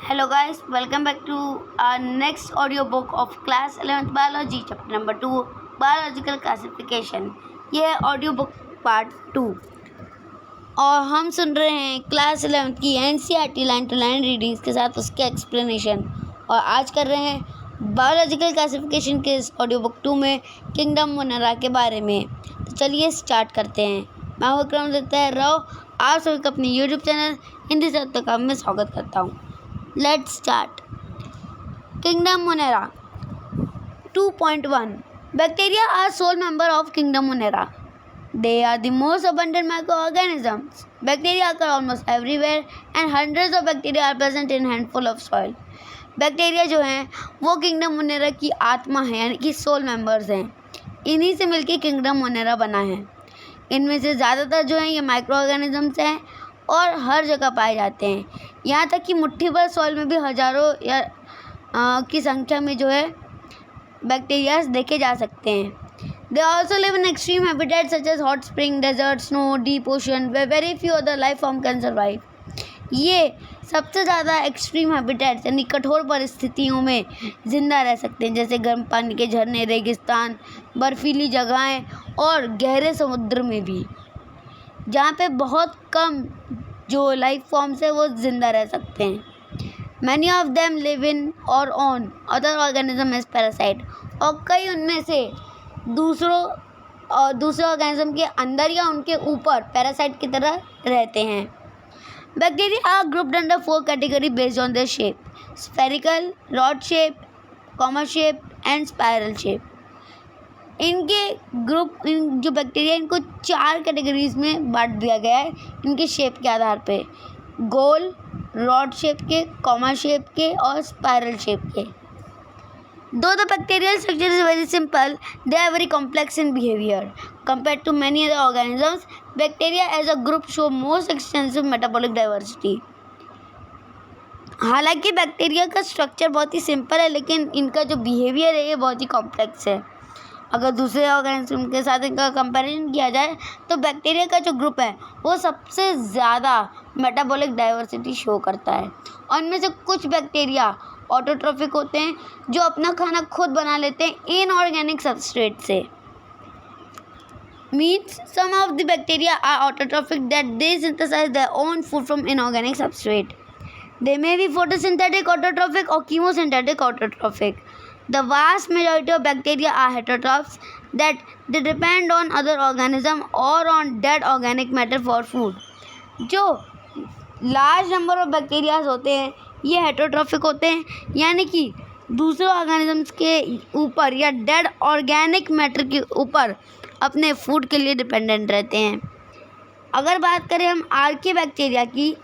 Hello guys, welcome back to our next audiobook of class 11th biology chapter number 2 biological classification। ये है audio book part 2 और हम सुन रहे हैं class 11th की NCERT line to line readings के साथ उसके एक्सप्लेनेशन। और आज कर रहे हैं बायोलॉजिकल क्लासिफिकेशन के इस ऑडियो बुक 2 में किंगडम मोनेरा के बारे में। तो चलिए स्टार्ट करते हैं। मैं विक्रम देता राव आप सभी को अपने यूट्यूब चैनल हिंदी साहित्य में स्वागत करता हूँ। Let's start. Kingdom Monera 2.1 Bacteria are sole member of Kingdom Monera. They are the most abundant microorganisms. Bacteria occur almost everywhere and hundreds of bacteria are present in handful of soil. Bacteria जो हैं वो kingdom Monera की आत्मा है, यानी कि soul members हैं। इन्हीं से मिलके किंगडम मोनेरा बना है। इनमें से ज़्यादातर जो हैं ये माइक्रो ऑर्गेनिजम्स हैं और हर जगह पाए जाते हैं। यहाँ तक कि मुट्ठी भर सॉइल में भी हज़ारों या की संख्या में जो है बैक्टीरियाज देखे जा सकते हैं। They also live in extreme habitat such as hot spring, desert, snow, deep ocean where very few other life form can survive. ये सबसे ज़्यादा एक्सट्रीम हैबिटेट्स यानी कठोर परिस्थितियों में ज़िंदा रह सकते हैं, जैसे गर्म पानी के झरने, रेगिस्तान, बर्फीली जगहें और गहरे समुद्र में भी, जहाँ पे बहुत कम जो लाइफ फॉर्म्स है वो ज़िंदा रह सकते हैं। Many of them live in और on other organism as parasite, और कई उनमें से दूसरे ऑर्गेनिज्म के अंदर या उनके ऊपर पैरासाइट की तरह रहते हैं। Bacteria are grouped under 4 category based on their shape: spherical, rod shape, comma shape and spiral shape. इन जो बैक्टीरिया इनको 4 कैटेगरीज में बांट दिया गया है इनके शेप के आधार पे: गोल, रॉड शेप के, कॉमा शेप के और स्पाइरल शेप के। Though the bacterial structure is very simple, they are very complex in behavior. Compared to many other organisms, bacteria as a group show most extensive metabolic diversity. हालांकि bacteria का structure बहुत ही simple है, लेकिन इनका जो behaviour है ये बहुत ही कॉम्प्लेक्स है। अगर दूसरे ऑर्गेनिज्म के साथ इनका कंपैरिजन किया जाए तो बैक्टीरिया का जो ग्रुप है वो सबसे ज़्यादा मेटाबॉलिक डाइवर्सिटी शो करता है। और इनमें से कुछ बैक्टीरिया ऑटोट्रॉफिक होते हैं जो अपना खाना खुद बना लेते हैं इनऑर्गेनिक सबस्ट्रेट से। Means some of the bacteria are autotrophic that they synthesise their own food from inorganic substrate. They may be photosynthetic autotrophic और chemosynthetic autotrophic. The vast majority of bacteria are heterotrophs that they depend on other organism or on dead organic matter for food. जो large number of bacterias होते हैं ये heterotrophic होते हैं, यानी कि दूसरे ऑर्गेनिजम्स के ऊपर या डेड ऑर्गेनिक मैटर के ऊपर अपने फूड के लिए डिपेंडेंट रहते हैं। अगर बात करें हम आर्की बैक्टीरिया की,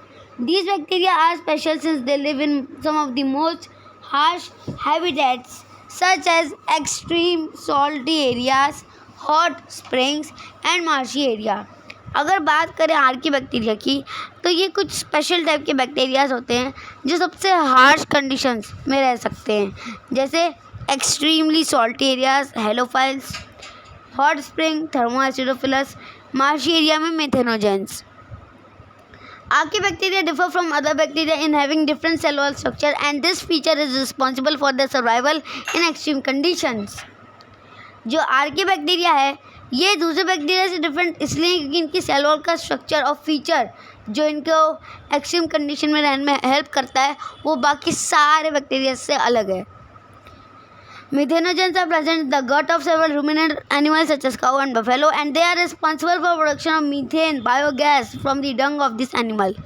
these bacteria are special since they live in some of the most harsh habitats such as extreme salty areas, hot springs and marshy area। अगर बात करें आर्की बैक्टीरिया की तो ये कुछ स्पेशल टाइप के बैक्टीरियाज होते हैं जो सबसे हार्श कंडीशंस में रह सकते हैं, जैसे extremely salty areas halophiles, hot spring thermoacidophiles, marshy area में methanogens. Archaebacteria differ from other bacteria in having different cell wall structure and this feature is responsible for their survival in extreme conditions। जो archaebacteria है ये दूसरे bacteria से different इसलिए क्योंकि इनकी cell wall का स्ट्रक्चर और फीचर जो इनको एक्सट्रीम कंडीशन में रहने में हेल्प करता है वो बाकी सारे बैक्टीरिया से अलग है। Methanogens are present in the gut of several ruminant animals such as cow and buffalo and they are responsible for production of methane biogas from the dung of this animal।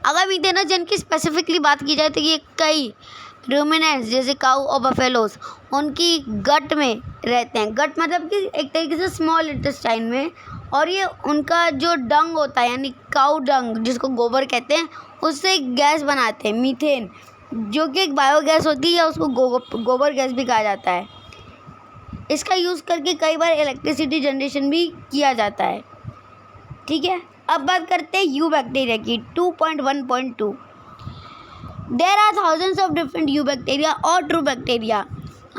अगर मीथेनोजन की specifically बात की जाए तो ये कई ruminants जैसे काऊ और बफेलोस उनकी गट में रहते हैं। गट मतलब कि एक तरीके से स्मॉल इंटेस्टाइन में, और ये उनका जो डंग होता है यानी काऊ डंग जिसको गोबर कहते हैं उससे गैस बनाते हैं मीथेन, जो कि एक बायोगैस होती है या उसको गोबर गैस भी कहा जाता है। इसका यूज़ करके कई बार इलेक्ट्रिसिटी जनरेशन भी किया जाता है। ठीक है, अब बात करते हैं यू बैक्टीरिया की 2.1.2। There are thousands of different eubacteria और ट्रू बैक्टीरिया।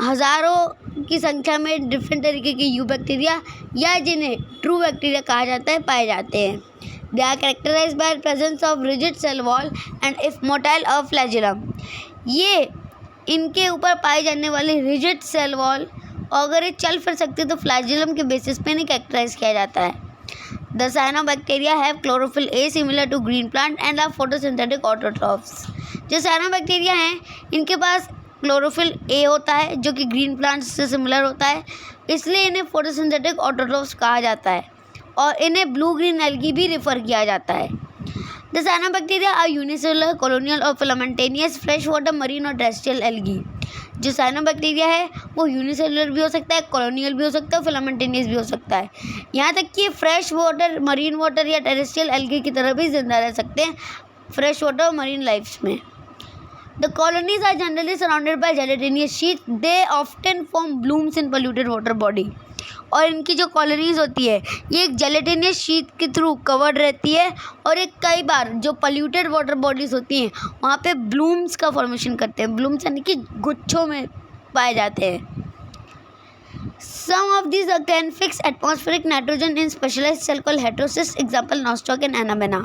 हज़ारों की संख्या में डिफरेंट तरीके के यू बैक्टीरिया या जिन्हें ट्रू बैक्टीरिया कहा जाता है पाए जाते हैं। They are characterized by presence of rigid cell wall and if motile a flagellum। ये इनके ऊपर पाए जाने वाले रिजिड सेल वॉल, और अगर ये चल फिर सकते तो फ्लैजिलम के बेसिस पे इन्हें कैरेक्टराइज किया जाता है। The cyanobacteria have chlorophyll A similar to green plant and are photosynthetic autotrophs. जो साइनोबैक्टीरिया हैं इनके पास क्लोरोफिल ए होता है जो कि ग्रीन प्लांट से सिमिलर होता है, इसलिए इन्हें फोटोसिंथेटिक ऑटोट्रॉफ्स कहा जाता है और इन्हें ब्लू ग्रीन एल्गी भी रेफर किया जाता है। The cyanobacteria are unicellular, colonial और फिलामेंटेनियस फ्रेश वाटर मरीन और टेरेस्ट्रियल एल्गी। जो साइनोबैक्टीरिया है वो यूनिसेलुलर भी हो सकता है, कॉलोनियल भी हो सकता है, फिलामेंटेनियस भी हो सकता है। यहाँ तक कि फ्रेश वाटर, मरीन वाटर या टेरेस्ट्रियल एल्गी की तरह भी जिंदा रह सकते हैं फ्रेश वाटर और मरीन लाइफ्स में। The colonies are generally surrounded by gelatinous sheath. They often form blooms in polluted water body. और इनकी जो कॉलोनीज होती है ये एक जेलेटिनियस शीट के थ्रू कवर्ड रहती है और एक कई बार जो पोल्यूटेड वाटर बॉडीज़ होती हैं वहाँ पे ब्लूम्स का फॉर्मेशन करते हैं। ब्लूम्स यानी कि गुच्छों में पाए जाते हैं। Some of these can fix atmospheric nitrogen in specialized cell called heterocysts, example nostoc and anabena.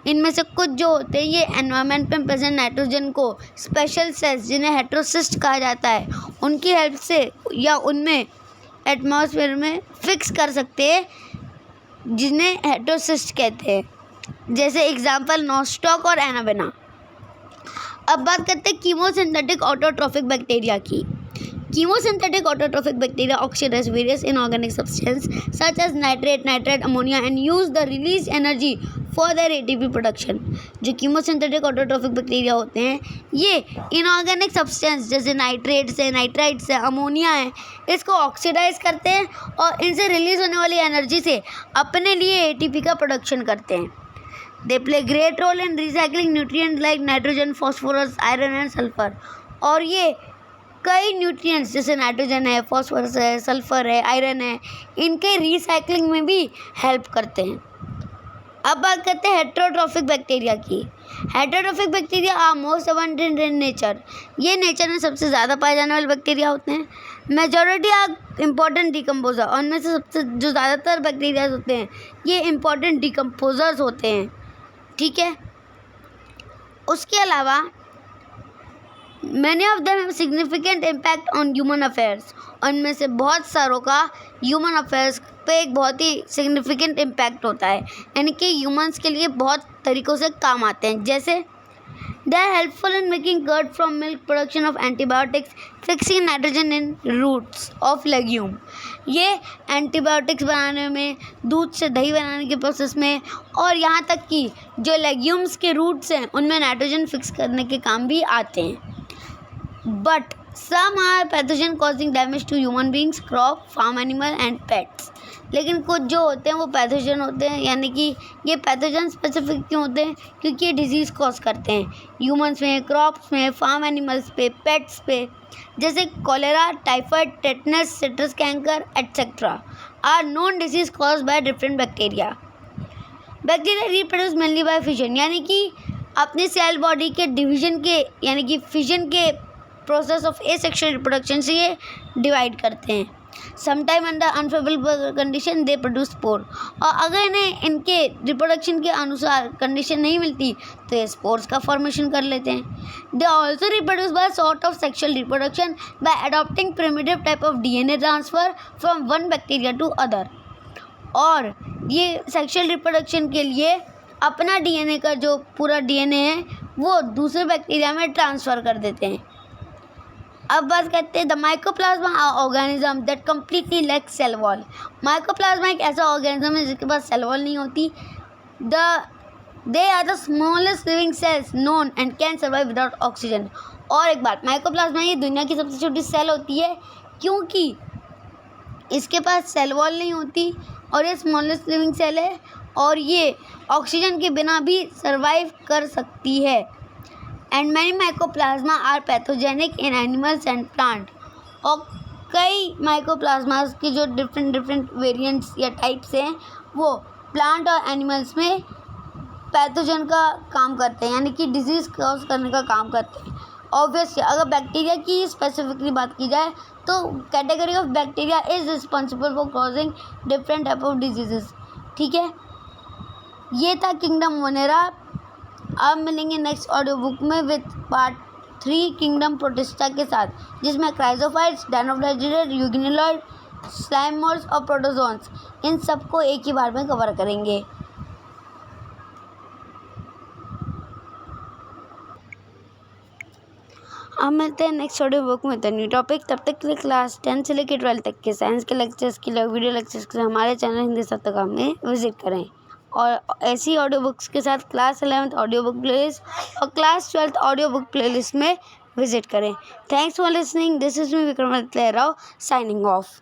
इनमें से कुछ जो होते हैं ये एनवायरनमेंट में प्रेजेंट नाइट्रोजन को स्पेशल सेल्स जिन्हें हेटेरोसिस्ट कहा जाता है उनकी हेल्प से या उनमें एटमॉस्फेयर में फिक्स कर सकते हैं जिन्हें हेटेरोसिस्ट कहते हैं, जैसे एग्जांपल नॉस्टॉक और एनाबेना। अब बात करते हैं कीमोसिंथेटिक ऑटोट्रॉफिक बैक्टीरिया की। Chemosynthetic autotrophic bacteria oxidize various inorganic substances such as nitrate, nitrite, ammonia and use the released energy for their ATP production. जो chemosynthetic autotrophic bacteria होते हैं ये inorganic substance जैसे नाइट्रेट्स है, नाइट्राइट्स है, ammonia है, इसको ऑक्सीडाइज करते हैं और इनसे रिलीज होने वाली एनर्जी से अपने लिए ATP का प्रोडक्शन करते हैं। They play great role in recycling nutrients like nitrogen, phosphorus, iron and sulfur. और ये कई न्यूट्रिएंट्स जैसे नाइट्रोजन है, फॉस्फोरस है, सल्फर है, आयरन है, इनके रिसाइकलिंग में भी हेल्प करते हैं। अब बात करते हैं हेटेरोट्रॉफिक बैक्टीरिया की। Heterotrophic bacteria are most abundant in nature. ये नेचर में सबसे ज़्यादा पाए जाने वाले बैक्टीरिया होते हैं। मेजॉरिटी आर इम्पॉर्टेंट डिकम्पोजर, और उनमें से सबसे जो ज़्यादातर बैक्टीरिया होते हैं ये इम्पॉर्टेंट डिकम्पोजर्स होते हैं, ठीक है। उसके अलावा Many of them have significant impact on human affairs. उनमें से बहुत सारों का ह्यूमन अफेयर्स पे एक बहुत ही सिग्निफिकेंट इम्पैक्ट होता है, यानी कि ह्यूमंस के लिए बहुत तरीक़ों से काम आते हैं। जैसे they are helpful in making curd from milk, production of antibiotics, fixing nitrogen in roots of legume. ये एंटीबायोटिक्स बनाने में, दूध से दही बनाने के प्रोसेस में, और यहाँ तक कि जो लेग्यूम्स के रूट्स हैं उनमें नाइट्रोजन फिक्स करने के काम भी आते हैं। But some are pathogen causing damage to human beings, crop, farm animal and pets. लेकिन कुछ जो होते हैं वो पैथोजन होते हैं, यानी कि ये पैथोजन स्पेसिफिक क्यों होते हैं, क्योंकि ये डिजीज़ कॉज करते हैं ह्यूमंस में, क्रॉप्स में, फार्म एनिमल्स पे, पेट्स पे, जैसे cholera, typhoid, tetanus, citrus canker etcetera are known disease cause by different bacteria. Bacteria reproduce mainly by fission, यानी कि अपनी सेल बॉडी के डिवीजन के यानी कि फिजन के प्रोसेस ऑफ एसेक्सुअल रिप्रोडक्शन से ये डिवाइड करते हैं। Sometime under unfavourable condition they produce spore, और अगर इन्हें इनके रिप्रोडक्शन के अनुसार कंडीशन नहीं मिलती तो ये स्पोर्स का फॉर्मेशन कर लेते हैं। They also reproduce by sort of sexual reproduction by adopting primitive type of DNA transfer from one bacteria to other, और ये सेक्शुअल रिप्रोडक्शन के लिए अपना DNA का जो पूरा DNA है वो दूसरे बैक्टीरिया में ट्रांसफ़र कर देते हैं। अब बात करते हैं the mycoplasma organism that completely lack cell wall. Mycoplasma एक ऐसा ऑर्गेनिज्म है जिसके पास सेल वॉल नहीं होती। They are the smallest living cells known and can survive without oxygen. और एक बात, माइकोप्लाज्मा ये दुनिया की सबसे छोटी सेल होती है क्योंकि इसके पास सेल वॉल नहीं होती और ये स्मॉलेस्ट लिविंग सेल है और ये ऑक्सीजन के बिना भी सर्वाइव कर सकती है। And many mycoplasma are pathogenic in animals and plant, और कई माइकोप्लाज्मास के जो डिफरेंट वेरिएंट्स या टाइप्स हैं वो प्लांट और एनिमल्स में पैथोजन का काम करते हैं, यानी कि डिजीज़ कॉज करने का काम करते हैं। ऑब्वियसली अगर बैक्टीरिया की स्पेसिफिकली बात की जाए तो category of bacteria is responsible for causing different type of diseases, ठीक है। ये था किंगडम मोनेरा। अब मिलेंगे नेक्स्ट ऑडियो बुक में विद पार्ट 3 किंगडम प्रोटिस्टा के साथ, जिसमें क्राइजोफाइट्स, डायनोफ्लाजिलेट, यूग्निलॉइड, स्लाइमर्स और प्रोटोजोन्स, इन सबको एक ही बार में कवर करेंगे। अब मिलते हैं नेक्स्ट ऑडियो बुक में न्यू टॉपिक। तब तक के लिए क्लास 10 से लेकर 12 तक के साइंस के लेक्चर्स के लिए, वीडियो लेक्चर्स के लिए हमारे चैनल हिंदी सप्ताह में विजिट करें। और ऐसी ऑडियो बुक्स के साथ class 11th audio book playlist और class 12th audio book playlist में विजिट करें। Thanks for listening. This is me Vikramaditya Rao signing of.